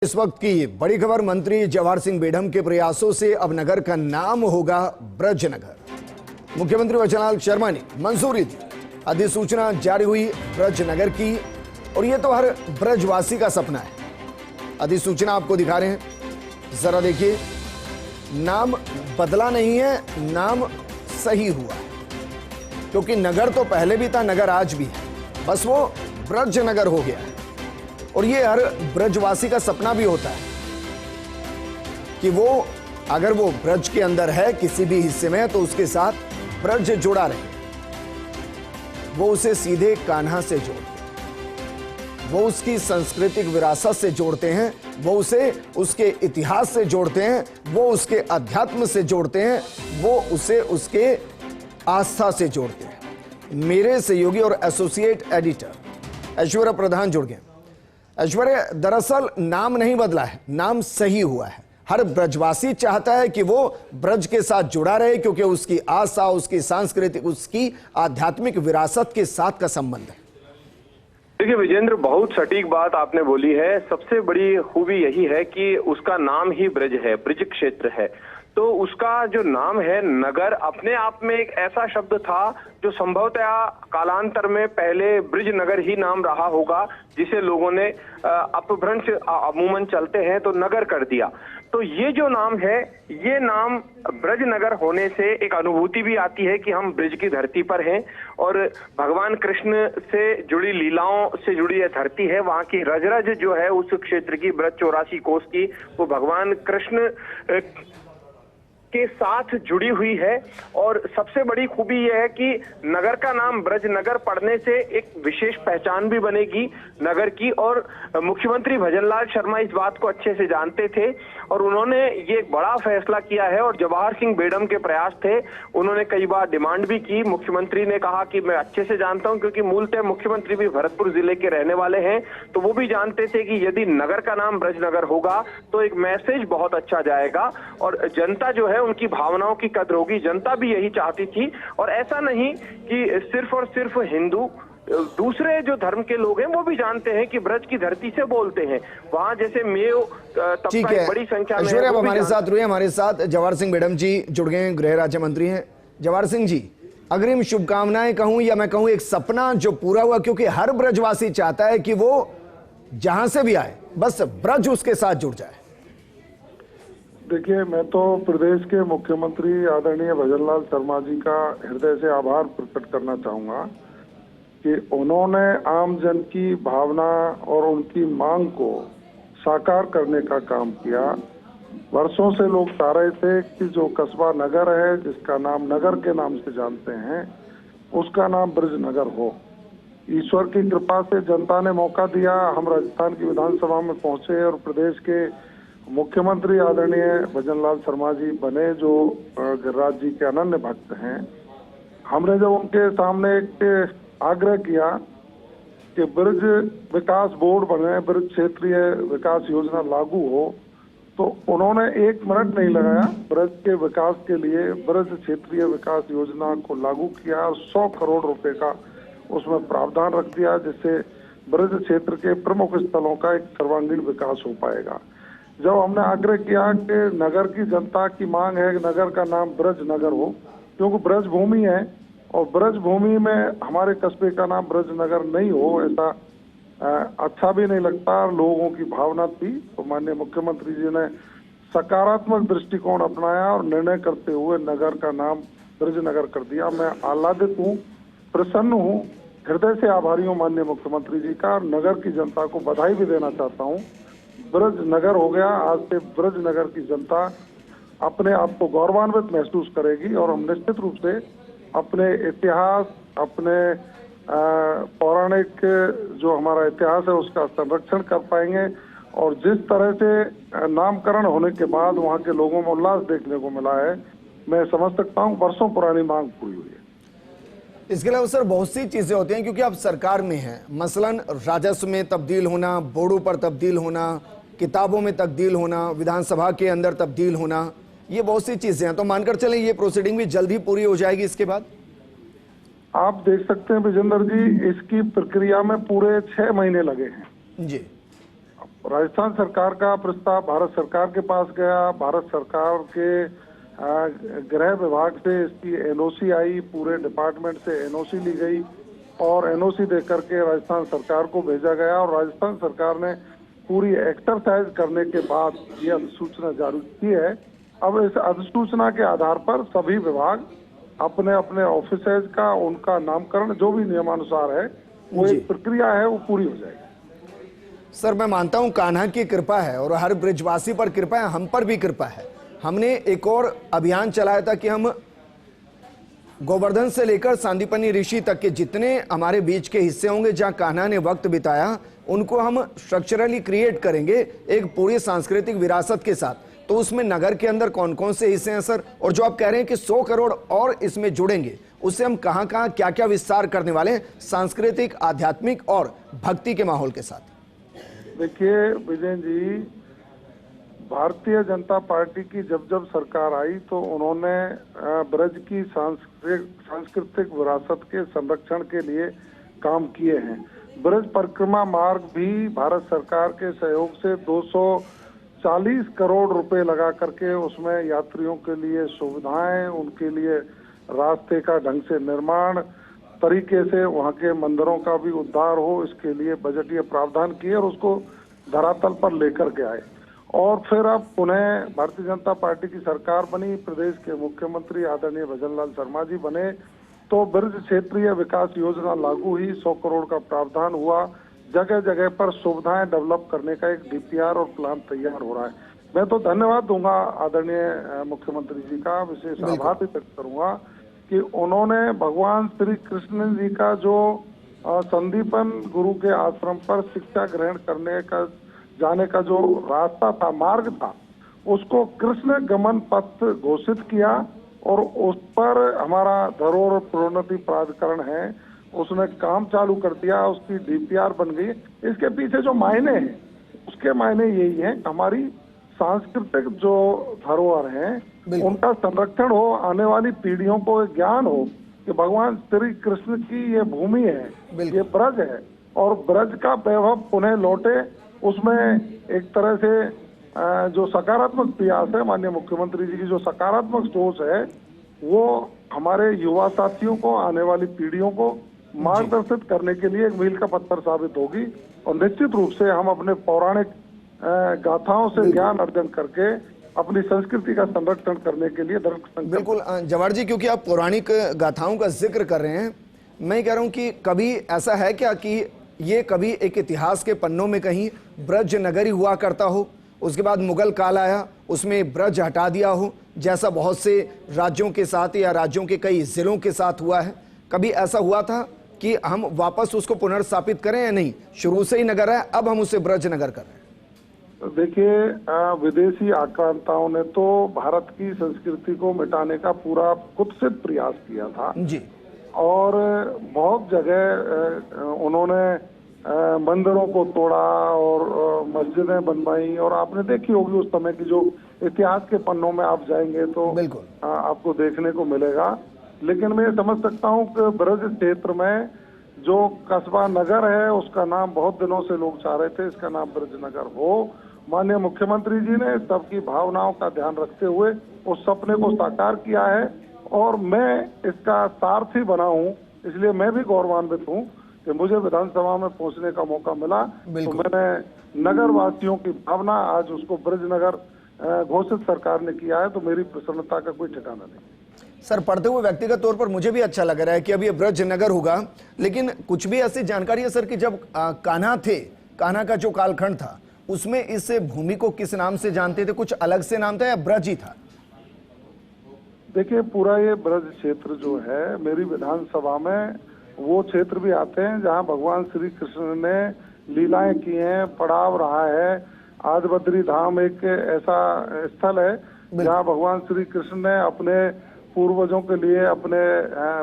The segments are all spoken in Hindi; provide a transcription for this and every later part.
इस वक्त की बड़ी खबर, मंत्री जवाहर सिंह बेढम के प्रयासों से अब नगर का नाम होगा ब्रजनगर। मुख्यमंत्री वचनलाल शर्मा ने मंजूरी दी, अधिसूचना जारी हुई ब्रजनगर की, और यह तो हर ब्रजवासी का सपना है। अधिसूचना आपको दिखा रहे हैं, जरा देखिए। नाम बदला नहीं है, नाम सही हुआ है, क्योंकि नगर तो पहले भी था, नगर आज भी है, बस वो ब्रजनगर हो गया है। और ये हर ब्रजवासी का सपना भी होता है कि वो अगर वो ब्रज के अंदर है किसी भी हिस्से में, तो उसके साथ ब्रज जुड़ा रहे। वो उसे सीधे कान्हा से जोड़ते हैं, वो उसकी सांस्कृतिक विरासत से जोड़ते हैं, वो उसे उसके इतिहास से जोड़ते हैं, वो उसके अध्यात्म से जोड़ते हैं, वो उसे उसके आस्था से जोड़ते हैं। मेरे सहयोगी और एसोसिएट एडिटर ऐश्वर्या प्रधान जुड़ गए। ऐश्वर्या, दरअसल नाम नहीं बदला है, नाम सही हुआ है। हर ब्रजवासी चाहता है कि वो ब्रज के साथ जुड़ा रहे, क्योंकि उसकी आस्था, उसकी सांस्कृतिक, उसकी आध्यात्मिक विरासत के साथ का संबंध है। देखिए विजेंद्र, बहुत सटीक बात आपने बोली है। सबसे बड़ी खूबी यही है कि उसका नाम ही ब्रज है, ब्रज क्षेत्र है। तो उसका जो नाम है नगर, अपने आप में एक ऐसा शब्द था जो संभवतः कालांतर में पहले ब्रज नगर ही नाम रहा होगा, जिसे लोगों ने अपभ्रंश अमूमन चलते हैं तो नगर कर दिया। तो ये जो नाम है, ये नाम ब्रज नगर होने से एक अनुभूति भी आती है कि हम ब्रज की धरती पर हैं, और भगवान कृष्ण से जुड़ी लीलाओं से जुड़ी यह धरती है। वहां की रज जो है उस क्षेत्र की, ब्रज 84 कोस की, वो भगवान कृष्ण के साथ जुड़ी हुई है। और सबसे बड़ी खूबी यह है कि नगर का नाम ब्रज नगर पड़ने से एक विशेष पहचान भी बनेगी नगर की। और मुख्यमंत्री भजनलाल शर्मा इस बात को अच्छे से जानते थे, और उन्होंने ये एक बड़ा फैसला किया है। और जवाहर सिंह बेढम के प्रयास थे, उन्होंने कई बार डिमांड भी की। मुख्यमंत्री ने कहा कि मैं अच्छे से जानता हूं, क्योंकि मूलतः मुख्यमंत्री भी भरतपुर जिले के रहने वाले हैं, तो वो भी जानते थे कि यदि नगर का नाम ब्रजनगर होगा तो एक मैसेज बहुत अच्छा जाएगा, और जनता जो है उनकी भावनाओं की कद्र होगी। जनता भी यही चाहती थी। और ऐसा नहीं कि सिर्फ और सिर्फ हिंदू, दूसरे जो धर्म के लोग हैं वो भी जानते हैं कि ब्रज की धरती से बोलते हैं। वहां जैसे मेयो तबका बड़ी संख्या में है। हमारे साथ रुए, हमारे साथ जवाहर सिंह बेढम जी जुड़ गए हैं, गृह राज्य मंत्री हैं। जवाहर सिंह जी, अग्रिम शुभकामनाएं कहूं या मैं कहूं एक सपना जो पूरा हुआ, क्योंकि हर ब्रजवासी चाहता है कि वो जहां से भी आए बस ब्रज उसके साथ जुड़ जाए। देखिए, मैं तो प्रदेश के मुख्यमंत्री आदरणीय भजनलाल शर्मा जी का हृदय से आभार प्रकट करना चाहूंगा कि उन्होंने आम जन की भावना और उनकी मांग को साकार करने का काम किया। वर्षों से लोग चाह रहे थे कि जो कस्बा नगर है, जिसका नाम नगर के नाम से जानते हैं, उसका नाम ब्रजनगर हो। ईश्वर की कृपा से जनता ने मौका दिया। हम राजस्थान की विधानसभा में पहुंचे और प्रदेश के मुख्यमंत्री आदरणीय भजनलाल शर्मा जी बने, जो गिरिराज जी के अनन्य भक्त हैं। हमने जब उनके सामने एक आग्रह किया कि ब्रज विकास बोर्ड बने, ब्रज क्षेत्रीय विकास योजना लागू हो, तो उन्होंने एक मिनट नहीं लगाया। ब्रज के विकास के लिए ब्रज क्षेत्रीय विकास योजना को लागू किया और 100 करोड़ रुपए का उसमें प्रावधान रख दिया, जिससे ब्रज क्षेत्र के प्रमुख स्थलों का एक सर्वांगीण विकास हो पाएगा। जब हमने आग्रह किया कि नगर की जनता की मांग है कि नगर का नाम ब्रज नगर हो, क्योंकि ब्रज भूमि है, और ब्रज भूमि में हमारे कस्बे का नाम ब्रज नगर नहीं हो, ऐसा अच्छा भी नहीं लगता। लोगों की भावना थी, तो माननीय मुख्यमंत्री जी ने सकारात्मक दृष्टिकोण अपनाया और निर्णय करते हुए नगर का नाम ब्रज नगर कर दिया। मैं आह्लादित हूँ, प्रसन्न हूँ, हृदय से आभारी हूँ माननीय मुख्यमंत्री जी का। नगर की जनता को बधाई भी देना चाहता हूँ। ब्रज नगर हो गया। आज से ब्रज नगर की जनता अपने आप को गौरवान्वित महसूस करेगी, और हम निश्चित रूप से अपने इतिहास, अपने पौराणिक जो हमारा इतिहास है उसका संरक्षण कर पाएंगे। और जिस तरह से नामकरण होने के बाद वहाँ के लोगों में उल्लास देखने को मिला है, मैं समझ सकता हूँ वर्षों पुरानी मांग पूरी हुई है। इसके अलावा सर बहुत सी चीजें होती हैं, क्योंकि आप सरकार में हैं, मसलन राजस्व में तब्दील होना, बोर्डों पर तब्दील होना, किताबों में तब्दील होना, विधानसभा के अंदर तब्दील होना, ये बहुत सी चीजें हैं। तो मानकर चलें ये प्रोसीडिंग भी जल्द ही पूरी हो जाएगी इसके बाद। आप देख सकते हैं विजेंद्र जी, इसकी प्रक्रिया में पूरे 6 महीने लगे हैं जी। राजस्थान सरकार का प्रस्ताव भारत सरकार के पास गया। भारत सरकार के गृह विभाग से इसकी एनओसी आई, पूरे डिपार्टमेंट से एनओसी ली गई और एनओसी देकर के राजस्थान सरकार को भेजा गया और राजस्थान सरकार ने पूरी एक्सरसाइज करने के बाद ये अधिसूचना जारी की है। अब इस अधिसूचना के आधार पर सभी विभाग अपने अपने ऑफिसर्स का उनका नामकरण जो भी नियमानुसार है वो एक प्रक्रिया है वो पूरी हो जाएगी। सर मैं मानता हूं कान्हा की कृपा है और हर ब्रिजवासी पर कृपा है, हम पर भी कृपा है। हमने एक और अभियान चलाया था कि हम गोवर्धन से लेकर सांदीपनी ऋषि तक के जितने हमारे बीच के हिस्से होंगे जहां कान्हा ने वक्त बिताया उनको हम स्ट्रक्चरली क्रिएट करेंगे एक पूरी सांस्कृतिक विरासत के साथ। तो उसमें नगर के अंदर कौन कौन से हिस्से हैं सर, और जो आप कह रहे हैं कि 100 करोड़ और इसमें जुड़ेंगे उससे हम कहां कहां क्या क्या विस्तार करने वाले हैं सांस्कृतिक, आध्यात्मिक और भक्ति के माहौल के साथ? देखिए विजय जी, भारतीय जनता पार्टी की जब जब सरकार आई तो उन्होंने ब्रज की सांस्कृतिक विरासत के संरक्षण के लिए काम किए हैं। ब्रज परिक्रमा मार्ग भी भारत सरकार के सहयोग से 240 करोड़ रुपए लगा करके उसमें यात्रियों के लिए सुविधाएं, उनके लिए रास्ते का ढंग से निर्माण, तरीके से वहां के मंदिरों का भी उद्धार हो, इसके लिए बजटीय प्रावधान किए और उसको धरातल पर लेकर के आए। और फिर अब पुनः भारतीय जनता पार्टी की सरकार बनी, प्रदेश के मुख्यमंत्री आदरणीय भजनलाल शर्मा जी बने तो ब्रज क्षेत्रीय विकास योजना लागू हुई, 100 करोड़ का प्रावधान हुआ, जगह जगह पर सुविधाएं डेवलप करने का एक डीपीआर और प्लान तैयार हो रहा है। मैं तो धन्यवाद दूंगा आदरणीय मुख्यमंत्री जी का, विशेष आभार भी व्यक्त करूंगा कि उन्होंने भगवान श्री कृष्ण जी का जो संदीपन गुरु के आश्रम पर शिक्षा ग्रहण करने का जाने का जो रास्ता था, मार्ग था, उसको कृष्ण गमन पथ घोषित किया और उस पर हमारा धरोहर प्रोन्नति प्राधिकरण है उसने काम चालू कर दिया, उसकी डीपीआर बन गई। इसके पीछे जो मायने हैं उसके मायने यही है कि हमारी सांस्कृतिक जो धरोहर है उनका संरक्षण हो, आने वाली पीढ़ियों को ज्ञान हो कि भगवान श्री कृष्ण की ये भूमि है, ये ब्रज है और ब्रज का वैभव पुनः लौटे। उसमें एक तरह से जो सकारात्मक प्रयास है माननीय मुख्यमंत्री जी की जो सकारात्मक सोच है वो हमारे युवा साथियों को, आने वाली पीढ़ियों को मार्गदर्शित करने के लिए एक मील का पत्थर साबित होगी और निश्चित रूप से हम अपने पौराणिक गाथाओं से ज्ञान अर्जन करके अपनी संस्कृति का संरक्षण करने के लिए बिल्कुल जवाहर जी, क्योंकि आप पौराणिक गाथाओं का जिक्र कर रहे हैं, मैं कह रहा हूं कि कभी ऐसा है क्या कि ये कभी एक इतिहास के पन्नों में कहीं ब्रज नगरी हुआ करता हो, उसके बाद मुगल काल आया उसमें ब्रज हटा दिया हो, जैसा बहुत से राज्यों के साथ या राज्यों के कई जिलों के साथ हुआ है? कभी ऐसा हुआ था कि हम वापस उसको पुनर्स्थापित करें या नहीं, शुरू से ही नगर है अब हम उसे ब्रज नगर कर रहे हैं? देखिए, विदेशी आक्रांताओं ने तो भारत की संस्कृति को मिटाने का पूरा कुत्सित प्रयास किया था जी, और बहुत जगह उन्होंने मंदिरों को तोड़ा और मस्जिदें बनवाई और आपने देखी होगी उस समय की जो इतिहास के पन्नों में आप जाएंगे तो बिल्कुल आपको देखने को मिलेगा। लेकिन मैं समझ सकता हूं कि ब्रज क्षेत्र में जो कस्बा नगर है उसका नाम बहुत दिनों से लोग चाह रहे थे, इसका नाम ब्रज नगर हो। माननीय मुख्यमंत्री जी ने सबकी भावनाओं का ध्यान रखते हुए उस सपने को साकार किया है और मैं इसका सारथी बना हूं, इसलिए मैं भी गौरवान्वित हूं कि मुझे विधानसभा में पहुंचने का मौका मिला। तो मैंने नगर वासियों की भावना, आज उसको ब्रज नगर घोषित सरकार ने किया है, तो मेरी प्रसन्नता का कोई ठिकाना नहीं। सर, पढ़ते हुए व्यक्तिगत तौर पर मुझे भी अच्छा लग रहा है कि अब ये ब्रज नगर होगा, लेकिन कुछ भी ऐसी जानकारी है सर कि जब कान्हा थे, कान्हा का जो कालखंड था उसमें इस भूमि को किस नाम से जानते थे? कुछ अलग से नाम था या ब्रज ही था? देखिए, पूरा ये ब्रज क्षेत्र जो है मेरी विधानसभा में वो क्षेत्र भी आते हैं जहां भगवान श्री कृष्ण ने लीलाएं की हैं, पड़ाव रहा है। आदिबद्री धाम एक ऐसा स्थल है जहां भगवान श्री कृष्ण ने अपने पूर्वजों के लिए, अपने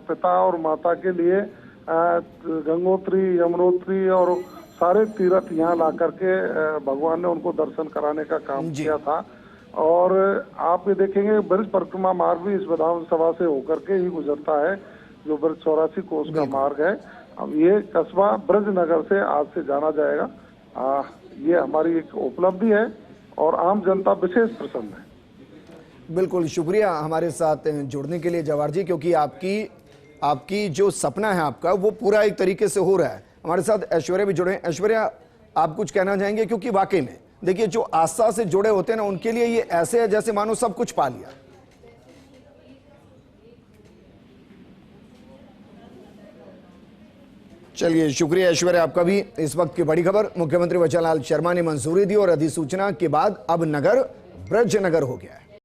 पिता और माता के लिए गंगोत्री, यमुनोत्री और सारे तीर्थ यहाँ ला करके भगवान ने उनको दर्शन कराने का काम किया था। और आप ये देखेंगे ब्रज परिक्रमा मार्ग भी इस विधानसभा से होकर के ही गुजरता है, जो ब्रज 84 कोस का मार्ग है। अब ये कस्बा ब्रज नगर से आज से जाना जाएगा। ये हमारी एक उपलब्धि है और आम जनता विशेष प्रसन्न है। बिल्कुल, शुक्रिया हमारे साथ जुड़ने के लिए जवाहर जी, क्योंकि आपकी जो सपना है आपका वो पूरा एक तरीके से हो रहा है। हमारे साथ ऐश्वर्या भी जुड़े हैं। ऐश्वर्या, आप कुछ कहना चाहेंगे? क्योंकि वाकई में देखिए, जो आस्था से जुड़े होते हैं ना, उनके लिए ये ऐसे है जैसे मानो सब कुछ पा लिया। चलिए, शुक्रिया ऐश्वर्या आपका भी। इस वक्त की बड़ी खबर, मुख्यमंत्री वचनलाल शर्मा ने मंजूरी दी और अधिसूचना के बाद अब नगर ब्रज नगर हो गया है।